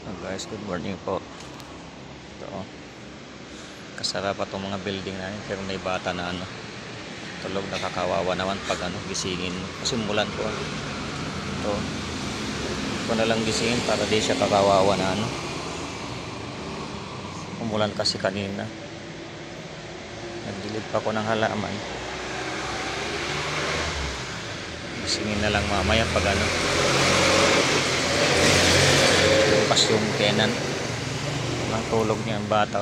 Guys, good morning po. Ito, kasara pa itong mga building namin, pero may bata na tulog, nakakawawa naman pag gisingin. Kasi umulan po. Ito na lang gisingin para di siya kakawawa na umulan kasi kanina. Nagdilig pa ko ng halaman. Gisingin na lang mamaya pag pas yung tenant. Ang tulog niya ang bata.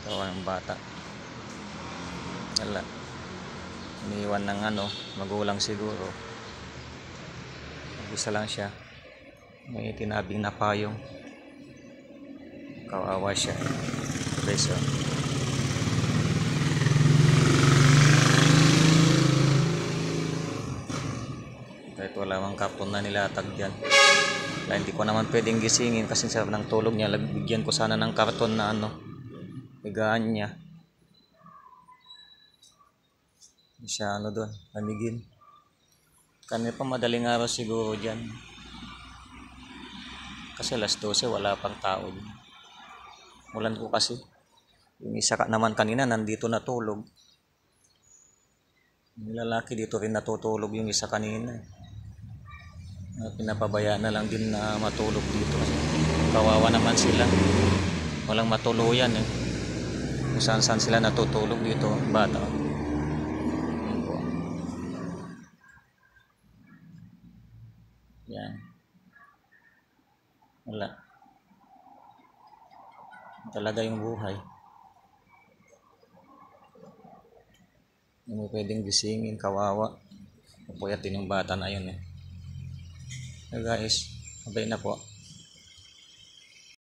Ito ang bata. Wala. Iniwan ng magulang siguro. Mag-isa lang siya. May tinabing na payong. Kawawa siya. Guys, kahit wala mang karton na nilatag dyan. Kaya hindi ko naman pwedeng gisingin kasi sa ng tulog niya. Bigyan ko sana ng karton na higaan niya. Hindi siya doon, lamigin. Kanina pa madaling araw siguro dyan. Kasi alas 12 wala pang tao dyan. Ulan ko kasi. Yung isa naman kanina nandito natulog. Yung lalaki dito rin natutulog yung isa kanina. Pinapabayaan na lang din na matulog dito kasi kawawa naman sila, walang matuluyan kung saan sila natutulog dito bata. Yan, wala talaga yung buhay, hindi mo pwedeng gisingin, kawawa. Pupuyat din yung bata na yun. Guys, abay na po.